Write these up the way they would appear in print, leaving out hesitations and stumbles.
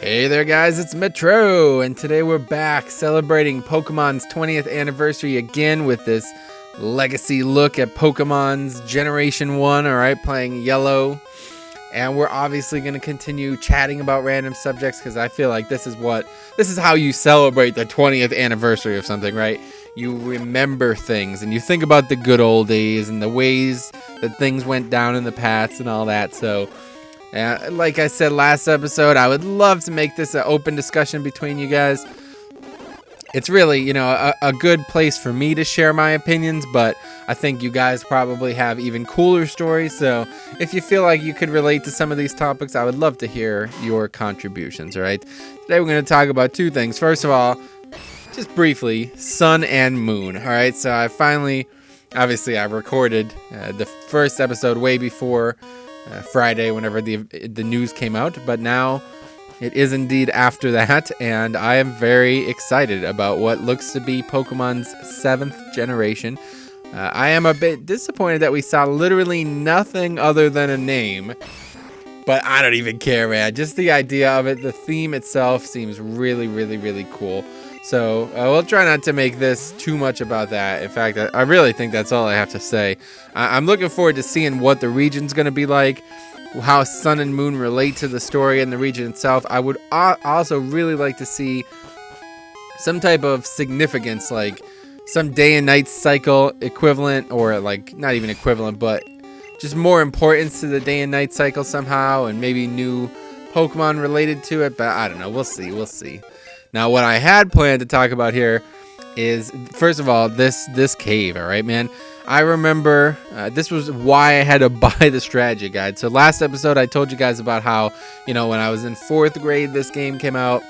Hey there guys, it's Metro, and today we're back celebrating Pokemon's 20th anniversary again with this legacy look at Pokemon's Generation 1, alright, playing Yellow. And we're obviously going to continue chatting about random subjects because I feel like this is how you celebrate the 20th anniversary of something, right? You remember things and you think about the good old days and the ways that things went down in the past and all that. So, like I said last episode, I would love to make this an open discussion between you guys. It's really, a good place for me to share my opinions, but I think you guys probably have even cooler stories. So if you feel like you could relate to some of these topics, I would love to hear your contributions, all right? Today we're going to talk about two things. First of all, just briefly, sun and moon, all right? So I recorded the first episode way before Friday, whenever the news came out, but now it is indeed after that, and I am very excited about what looks to be Pokemon's 7th generation. I am a bit disappointed that we saw literally nothing other than a name, but I don't even care, man. Just the idea of it, the theme itself seems really, really, really cool. So we'll try not to make this too much about that. In fact, I really think that's all I have to say. I'm looking forward to seeing what the region's going to be like, how sun and moon relate to the story and the region itself. I would also really like to see some type of significance, like some day and night cycle equivalent, or like not even equivalent, but just more importance to the day and night cycle somehow, and maybe new Pokemon related to it. But I don't know. We'll see. Now, what I had planned to talk about here is, first of all, this cave. All right, man. I remember this was why I had to buy the strategy guide. So last episode, I told you guys about how, when I was in 4th grade, this game came out.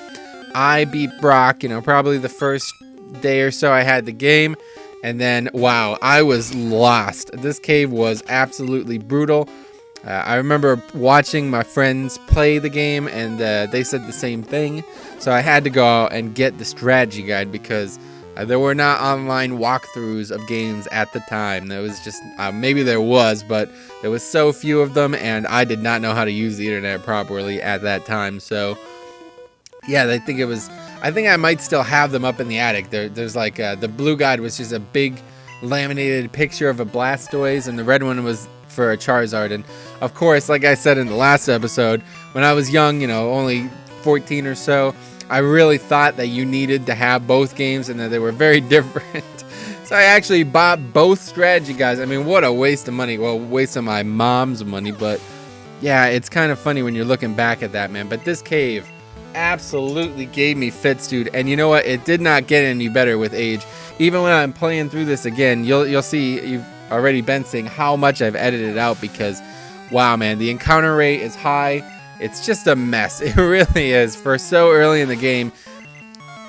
I beat Brock, probably the first day or so I had the game. And then, wow, I was lost. This cave was absolutely brutal. I remember watching my friends play the game, and they said the same thing. So I had to go out and get the strategy guide because there were not online walkthroughs of games at the time. There was just, maybe there was, but there was so few of them, and I did not know how to use the internet properly at that time. So, yeah, I think I might still have them up in the attic. There's like, the blue guide was just a big laminated picture of a Blastoise, and the red one was for a Charizard. And, of course, like I said in the last episode, when I was young, only 14 or so, I really thought that you needed to have both games and that they were very different. So I actually bought both strategy guides. I mean, what a waste of money. Well, waste of my mom's money, but yeah, it's kind of funny when you're looking back at that, man. But this cave absolutely gave me fits, dude. And you know what? It did not get any better with age. Even when I'm playing through this again, you'll see, you've already been seeing how much I've edited out because, wow, man, the encounter rate is high. It's just a mess. It really is. For so early in the game,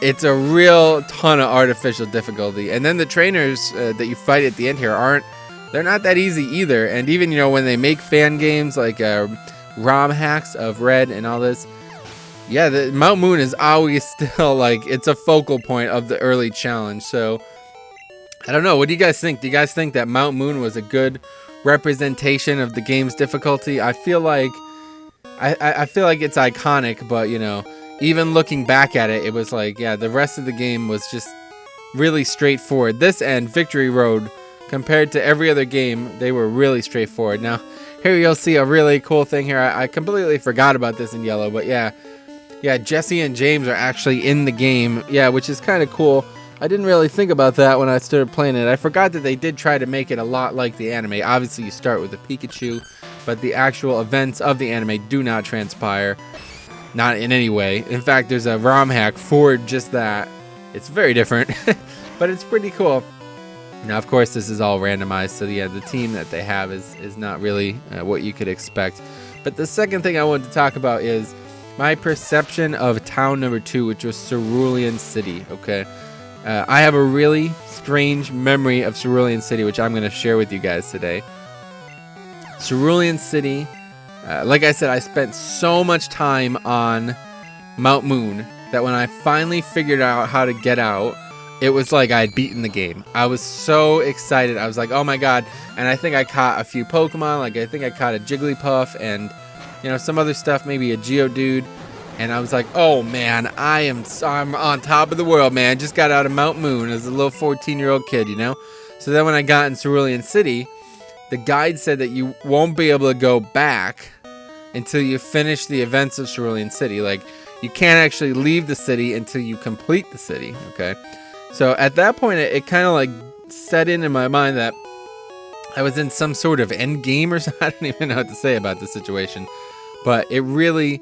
it's a real ton of artificial difficulty. And then the trainers that you fight at the end here they're not that easy either. And even, when they make fan games like ROM hacks of Red and all this, yeah, the Mount Moon is always still like, it's a focal point of the early challenge. So, I don't know. What do you guys think? Do you guys think that Mount Moon was a good representation of the game's difficulty? I feel like it's iconic, but, even looking back at it, it was like, yeah, the rest of the game was just really straightforward. This and Victory Road, compared to every other game, they were really straightforward. Now, here you'll see a really cool thing here. I completely forgot about this in Yellow, but yeah, Jesse and James are actually in the game, yeah, which is kind of cool. I didn't really think about that when I started playing it. I forgot that they did try to make it a lot like the anime. Obviously, you start with a Pikachu, but the actual events of the anime do not transpire. Not in any way. In fact, there's a ROM hack for just that. It's very different, but it's pretty cool. Now, of course, this is all randomized, so yeah, the team that they have is not really what you could expect. But the second thing I wanted to talk about is my perception of town number 2, which was Cerulean City, okay? I have a really strange memory of Cerulean City, which I'm going to share with you guys today. Cerulean City, like I said, I spent so much time on Mount Moon that when I finally figured out how to get out, it was like I had beaten the game. I was so excited. I was like, oh my god. And I think I caught a few Pokemon. Like, I think I caught a Jigglypuff and, some other stuff, maybe a Geodude. And I was like, oh man, I'm on top of the world, man. Just got out of Mount Moon as a little 14-year-old kid, you know? So then when I got in Cerulean City, the guide said that you won't be able to go back until you finish the events of Cerulean City. Like, you can't actually leave the city until you complete the city, okay? So at that point, it kind of like set in my mind that I was in some sort of end game or something. I don't even know what to say about the situation. But it really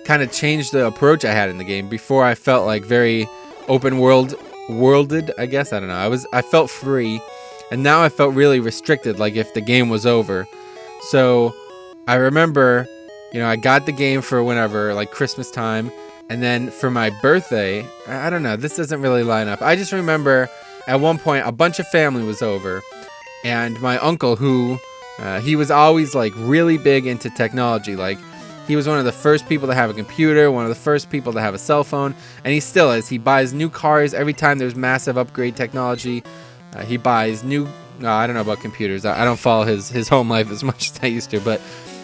kind of changed the approach I had in the game. Before, I felt like very open worlded, I guess. I don't know. I felt free. And now I felt really restricted, like if the game was over. So I remember, I got the game for whenever, like Christmas time. And then for my birthday, I don't know, this doesn't really line up. I just remember at one point a bunch of family was over. And my uncle, who, he was always like really big into technology. Like, he was one of the first people to have a computer, one of the first people to have a cell phone. And he still is. He buys new cars every time there's massive upgrade technology. He buys new, I don't know about computers. I don't follow his home life as much as I used to. But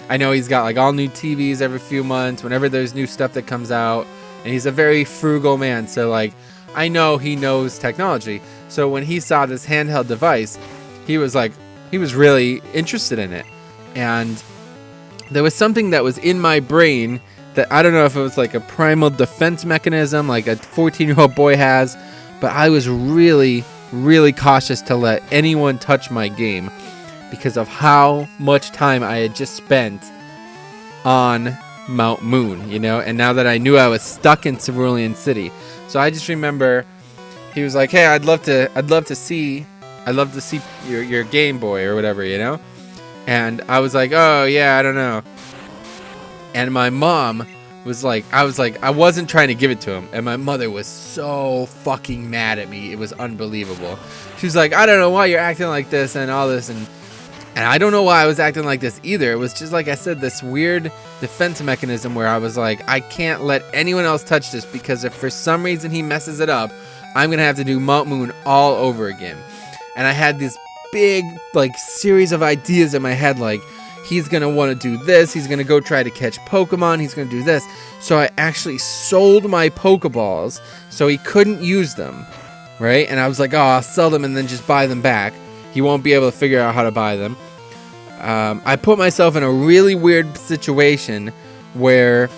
I know he's got like all new TVs every few months, whenever there's new stuff that comes out. And he's a very frugal man. So like, I know he knows technology. So when he saw this handheld device, he was really interested in it. And there was something that was in my brain that I don't know if it was like a primal defense mechanism like a 14-year-old boy has, but I was really, really cautious to let anyone touch my game because of how much time I had just spent on Mount Moon, and now that I knew I was stuck in Cerulean City. So I just remember he was like, hey, I'd love to see your Game Boy or whatever, And I was like, oh yeah, I don't know. And my mom was like, I wasn't trying to give it to him. And my mother was so fucking mad at me. It was unbelievable. She was like, I don't know why you're acting like this and all this. And I don't know why I was acting like this either. It was just like I said, this weird defense mechanism where I was like, I can't let anyone else touch this because if for some reason he messes it up, I'm going to have to do Mount Moon all over again. And I had this big like series of ideas in my head, like he's gonna want to do this, he's gonna go try to catch Pokemon, he's gonna do this. So I actually sold my Pokeballs so he couldn't use them, right? And I was like, oh, I'll sell them and then just buy them back. He won't be able to figure out how to buy them. I put myself in a really weird situation where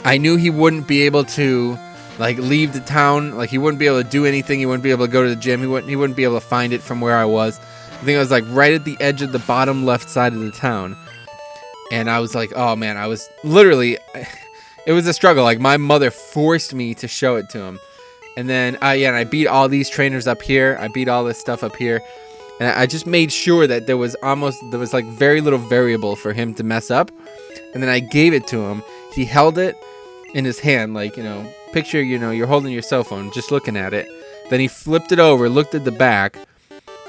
I knew he wouldn't be able to like leave the town, like he wouldn't be able to do anything, he wouldn't be able to go to the gym, he wouldn't be able to find it from where I was. I think I was like right at the edge of the bottom left side of the town. And I was like, oh man, I was literally, it was a struggle. Like my mother forced me to show it to him. And then I beat all these trainers up here, I beat all this stuff up here. And I just made sure that there was like very little variable for him to mess up. And then I gave it to him. He held it in his hand, like, picture, you're holding your cell phone, just looking at it. Then he flipped it over, looked at the back,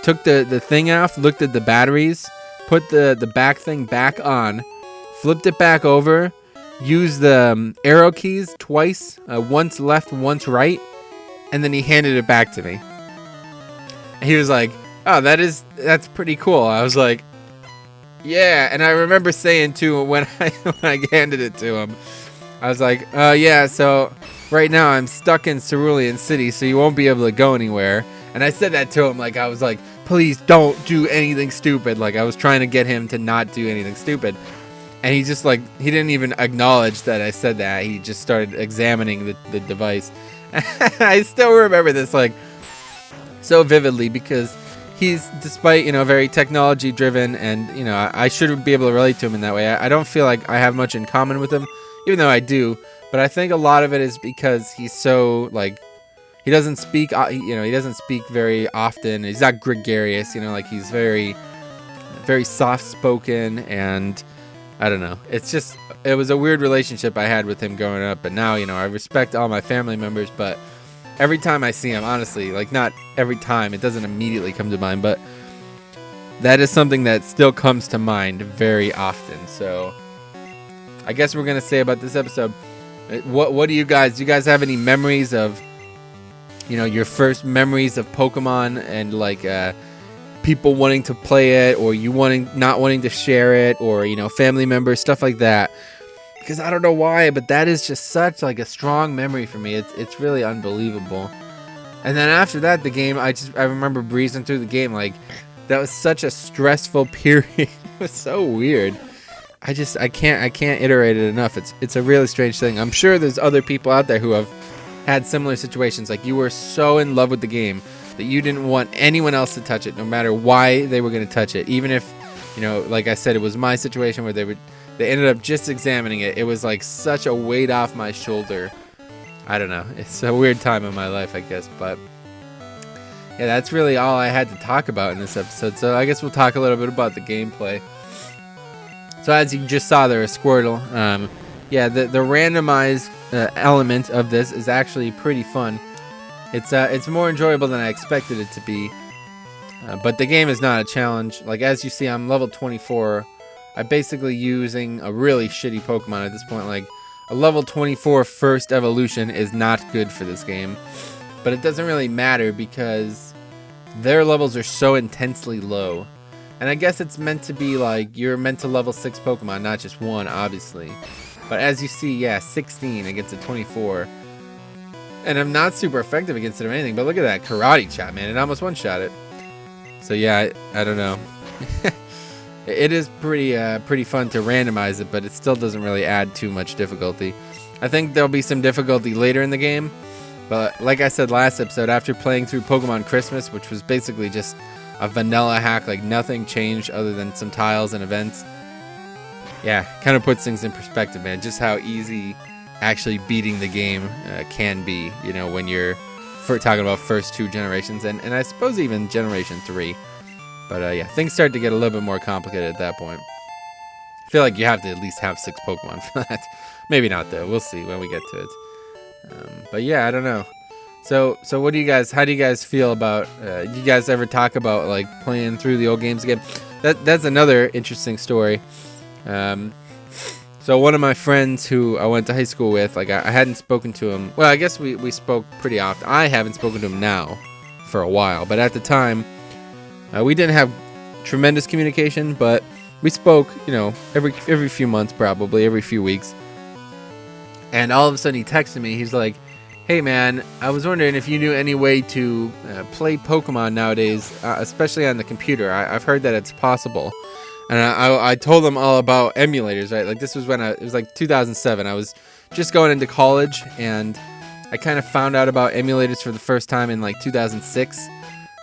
took the thing off, looked at the batteries, put the back thing back on, flipped it back over, used the arrow keys twice, once left, once right, and then he handed it back to me. And he was like, oh, that's pretty cool. I was like, yeah. And I remember saying too, when I handed it to him, I was like, yeah, so right now I'm stuck in Cerulean City, so you won't be able to go anywhere. And I said that to him, like, I was like, please don't do anything stupid. Like, I was trying to get him to not do anything stupid. And he just, like, he didn't even acknowledge that I said that. He just started examining the device. I still remember this, like, so vividly because he's, despite, very technology driven and, I should be able to relate to him in that way. I don't feel like I have much in common with him, even though I do. But I think a lot of it is because he's so, like, he doesn't speak, he doesn't speak very often. He's not gregarious, like he's very, very soft-spoken, and I don't know. It was a weird relationship I had with him growing up, but now, I respect all my family members, but every time I see him, honestly, like not every time, it doesn't immediately come to mind, but that is something that still comes to mind very often. So I guess we're going to say about this episode, what do you guys have any memories of, your first memories of Pokemon and like people wanting to play it, or you not wanting to share it, or family members, stuff like that? because I don't know why, but that is just such like a strong memory for me. It's really unbelievable. And then after that, the game, I remember breezing through the game. Like, that was such a stressful period. It was so weird. I can't iterate it enough. It's a really strange thing. I'm sure there's other people out there who have had similar situations. Like, you were so in love with the game that you didn't want anyone else to touch it, no matter why they were going to touch it. Even if, you know, like I said, it was my situation where they ended up just examining it. It was like such a weight off my shoulder. I don't know. It's a weird time in my life, I guess. But yeah, that's really all I had to talk about in this episode. So I guess we'll talk a little bit about the gameplay. So as you just saw there, a Squirtle. Yeah, the randomized element of this is actually pretty fun. It's more enjoyable than I expected it to be. But the game is not a challenge. Like, as you see, I'm level 24. I'm basically using a really shitty Pokemon at this point. Like, a level 24 first evolution is not good for this game. But it doesn't really matter because their levels are so intensely low. And I guess it's meant to be like, you're meant to level 6 Pokemon, not just one, obviously. But as you see, yeah, 16 against a 24. And I'm not super effective against it or anything, but look at that karate chop, man. It almost one-shot it. So yeah, I don't know. It is pretty fun to randomize it, but it still doesn't really add too much difficulty. I think there'll be some difficulty later in the game, but like I said last episode, after playing through Pokemon Christmas, which was basically just a vanilla hack, like nothing changed other than some tiles and events. Yeah, kind of puts things in perspective, man. Just how easy actually beating the game can be, you know, when you're talking about first 2 generations, and I suppose even generation 3. But yeah, things start to get a little bit more complicated at that point. I feel like you have to at least have 6 Pokemon for that. Maybe not, though. We'll see when we get to it. But yeah, I don't know. So what do you guys? How do you guys feel about? You guys ever talk about like playing through the old games again? That's another interesting story. So one of my friends who I went to high school with, like I hadn't spoken to him. Well, I guess we spoke pretty often. I haven't spoken to him now for a while, but at the time, we didn't have tremendous communication, but we spoke, you know, every few months, probably every few weeks. And all of a sudden, he texted me. He's like, "Hey, man, I was wondering if you knew any way to play Pokemon nowadays, especially on the computer. I've heard that it's possible." And I told him all about emulators, right? Like, this was when it was like 2007. I was just going into college, and I kind of found out about emulators for the first time in like 2006.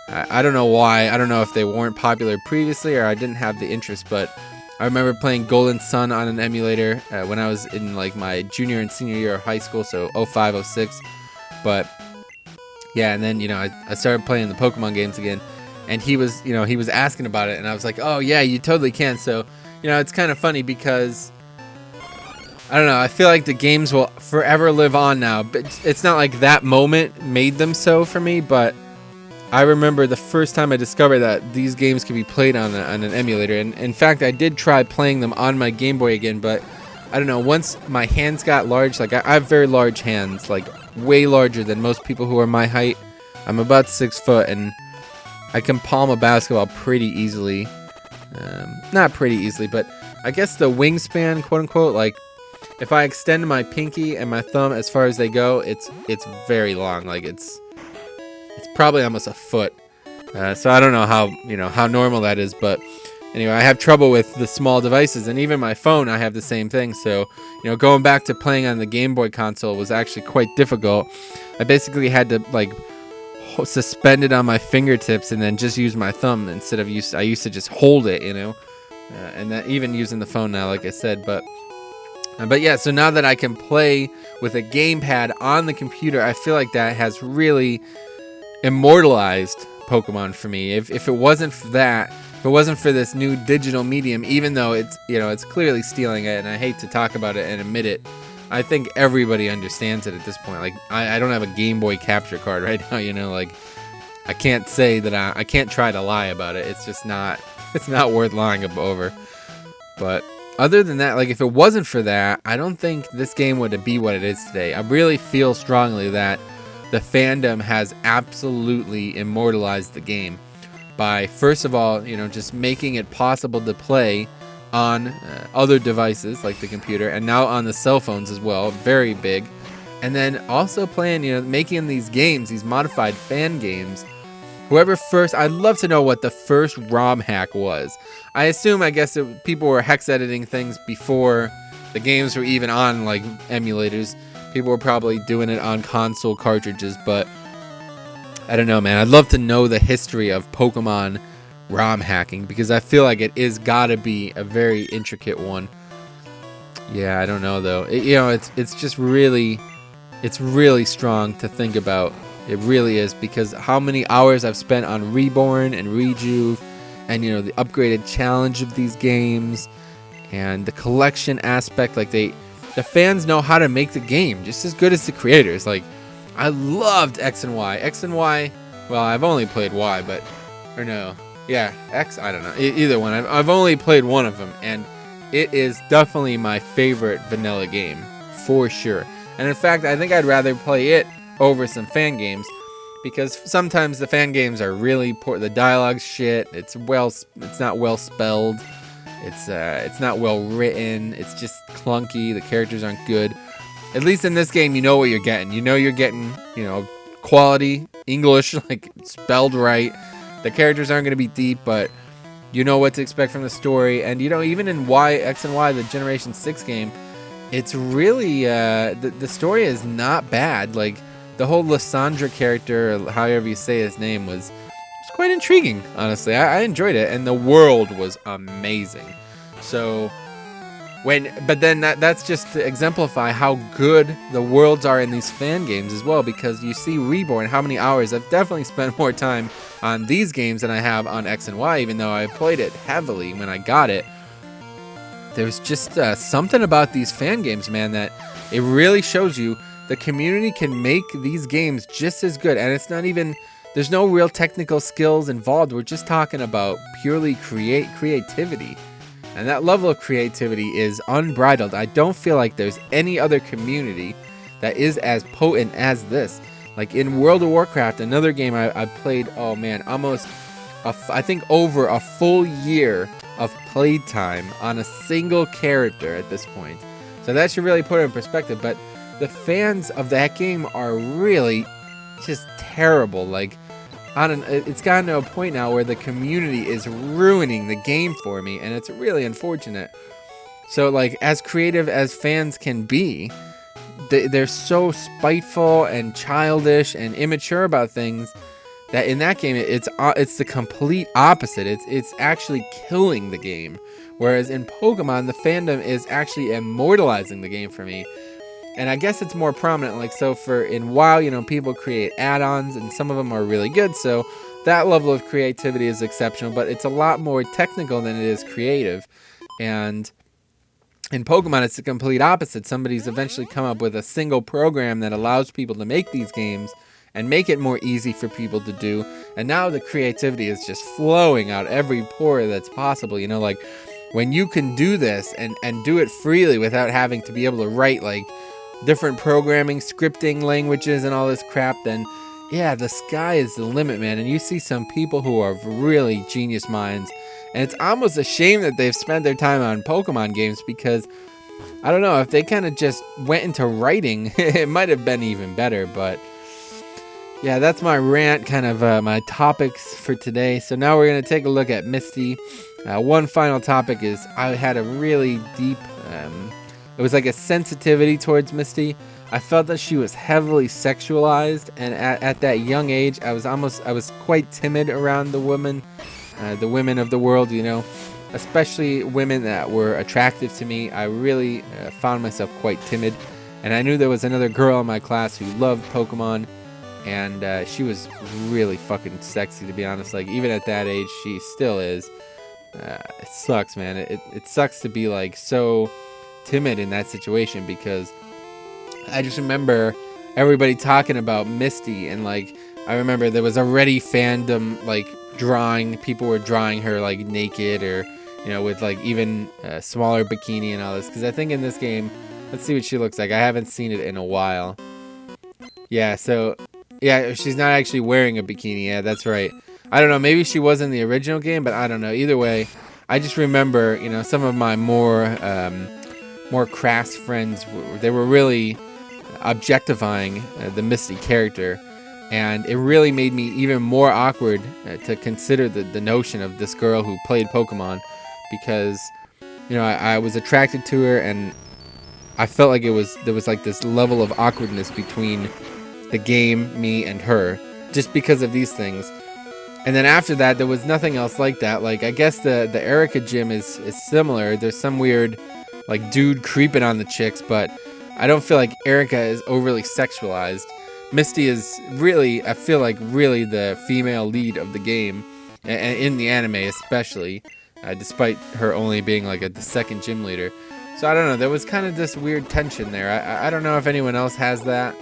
I don't know why. I don't know if they weren't popular previously or I didn't have the interest, but I remember playing Golden Sun on an emulator when I was in like my junior and senior year of high school, so 05, 06. But yeah, and then, you know, I started playing the Pokemon games again. And he was asking about it, and I was like, "Oh yeah, you totally can." So, you know, it's kind of funny because I don't know. I feel like the games will forever live on now, but it's not like that moment made them so for me. But I remember the first time I discovered that these games could be played on an emulator, and in fact, I did try playing them on my Game Boy again. But I don't know. Once my hands got large, like I have very large hands, like way larger than most people who are my height. I'm about 6 foot, and I can palm a basketball pretty easily. Not pretty easily, but I guess the wingspan, quote unquote, like if I extend my pinky and my thumb as far as they go, it's very long. Like it's probably almost a foot. So I don't know how normal that is, but anyway, I have trouble with the small devices, and even my phone, I have the same thing. So, you know, going back to playing on the Game Boy console was actually quite difficult. I basically had to like suspended on my fingertips and then just use my thumb instead of I used to just hold it, you know, and that even using the phone now, like I said. But yeah, so now that I can play with a gamepad on the computer, I feel like that has really immortalized Pokemon for me. If it wasn't for that, if it wasn't for this new digital medium, even though it's clearly stealing it, and I hate to talk about it and admit it, I think everybody understands it at this point. Like, I don't have a Game Boy capture card right now, you know, like, I can't say that I can't try to lie about it. It's just not, it's not worth lying over. But other than that, like, if it wasn't for that, I don't think this game would be what it is today. I really feel strongly that the fandom has absolutely immortalized the game by, first of all, you know, just making it possible to play on other devices like the computer, and now on the cell phones as well, very big. And then also playing, making these games, these modified fan games. Whoever first, I'd love to know what the first ROM hack was. I guess people were hex editing things before the games were even on like emulators. People were probably doing it on console cartridges, but I don't know, man. I'd love to know the history of Pokemon ROM hacking, because I feel like it is gotta be a very intricate one. Yeah, I don't know though. It's just really, it's really strong to think about. It really is, because how many hours I've spent on Reborn and Rejuve, and the upgraded challenge of these games, and the collection aspect. Like the fans know how to make the game just as good as the creators. Like, I loved X and Y. X and Y. Well, I've only played Y, X. I don't know. Either one. I've only played one of them, and it is definitely my favorite vanilla game for sure. And in fact, I think I'd rather play it over some fan games, because sometimes the fan games are really poor. The dialogue's shit. It's not well spelled. It's not well written. It's just clunky. The characters aren't good. At least in this game, you know what you're getting. You're getting, quality English, like spelled right. The characters aren't going to be deep, but you know what to expect from the story. And even in X and Y, the Generation 6 game, it's really the story is not bad. Like, the whole Lysandra character, or however you say his name, was quite intriguing, honestly. I enjoyed it, and the world was amazing. So but then that's just to exemplify how good the worlds are in these fan games as well, because you see Reborn, how many hours. I've definitely spent more time on these games than I have on X and Y, even though I played it heavily when I got it. There's just something about these fan games, man, that it really shows you the community can make these games just as good. And it's not even, there's no real technical skills involved. We're just talking about purely creativity. And that level of creativity is unbridled. I don't feel like there's any other community that is as potent as this. Like in World of Warcraft, another game I played, I think over a full year of playtime on a single character at this point. So that should really put it in perspective. But the fans of that game are really just terrible. Like, it's gotten to a point now where the community is ruining the game for me, and it's really unfortunate. So, like, as creative as fans can be, they're so spiteful and childish and immature about things that in that game it's the complete opposite. It's actually killing the game. Whereas in Pokemon, the fandom is actually immortalizing the game for me. And I guess it's more prominent. Like, so in WoW, people create add-ons, and some of them are really good. So that level of creativity is exceptional, but it's a lot more technical than it is creative. And in Pokemon, it's the complete opposite. Somebody's eventually come up with a single program that allows people to make these games and make it more easy for people to do. And now the creativity is just flowing out every pore that's possible. Like, when you can do this and do it freely without having to be able to write, like, different programming, scripting languages and all this crap, then yeah, the sky is the limit, man. And you see some people who are really genius minds, and it's almost a shame that they've spent their time on Pokemon games, because I don't know, if they kind of just went into writing, it might have been even better. But yeah, that's my rant, kind of my topics for today. So now we're going to take a look at Misty. One final topic is I had a really deep it was like a sensitivity towards Misty. I felt that she was heavily sexualized, and at that young age, I was quite timid around the women of the world, especially women that were attractive to me. I really found myself quite timid, and I knew there was another girl in my class who loved Pokemon, and she was really fucking sexy, to be honest. Like, even at that age, she still is. It sucks, man. It sucks to be like so timid in that situation, because I just remember everybody talking about Misty, and like I remember there was already fandom, like people were drawing her like naked, or with like even a smaller bikini and all this, because I think in this game, let's see what she looks like. I haven't seen it in a while. Yeah, so yeah, she's not actually wearing a bikini. Yeah, that's right. I don't know, maybe she was in the original game, but I don't know. Either way, I just remember, some of my more crass friends, they were really objectifying the Misty character, and it really made me even more awkward to consider the notion of this girl who played Pokemon, because I was attracted to her, and I felt like there was like this level of awkwardness between the game, me, and her, just because of these things. And then after that, there was nothing else like that. Like, I guess the Erica gym is similar. There's some weird, like, dude creeping on the chicks, but I don't feel like Erica is overly sexualized. Misty is really, I feel like, really the female lead of the game, and in the anime especially, despite her only being like the second gym leader. So I don't know, there was kind of this weird tension there. I don't know if anyone else has that,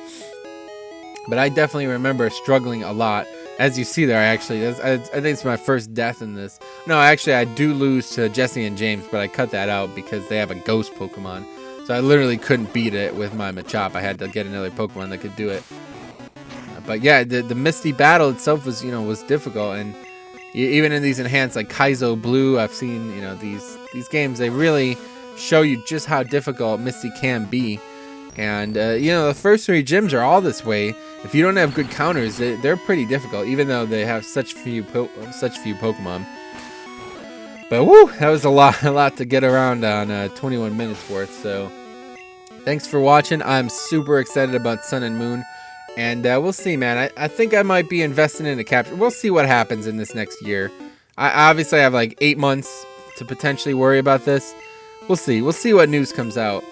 but I definitely remember struggling a lot. As you see there, I think it's my first death in this. No, actually, I do lose to Jesse and James, but I cut that out because they have a ghost Pokemon. So I literally couldn't beat it with my Machop. I had to get another Pokemon that could do it. But yeah, the Misty battle itself was, was difficult. And even in these enhanced, like Kaizo Blue, I've seen, these games, they really show you just how difficult Misty can be. And, the first 3 gyms are all this way. If you don't have good counters, they're pretty difficult, even though they have such few Pokemon. But, woo, that was a lot to get around on 21 minutes worth. So, thanks for watching. I'm super excited about Sun and Moon. And we'll see, man. I think I might be investing in a capture. We'll see what happens in this next year. I obviously have like 8 months to potentially worry about this. We'll see. We'll see what news comes out.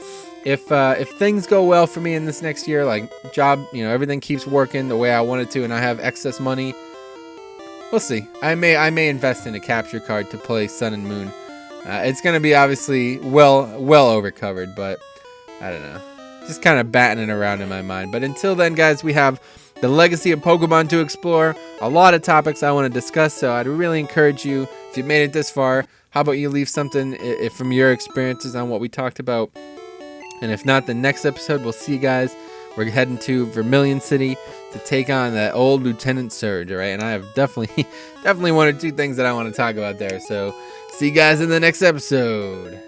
If things go well for me in this next year, like job, everything keeps working the way I want it to, and I have excess money, we'll see. I may invest in a capture card to play Sun and Moon. It's gonna be obviously well overcovered, but I don't know. Just kind of batting it around in my mind. But until then, guys, we have the legacy of Pokemon to explore. A lot of topics I want to discuss, so I'd really encourage you, if you made it this far, how about you leave something from your experiences on what we talked about. And if not, the next episode, we'll see you guys. We're heading to Vermilion City to take on that old Lieutenant Surge, all right? And I have definitely 1 or 2 things that I want to talk about there. So see you guys in the next episode.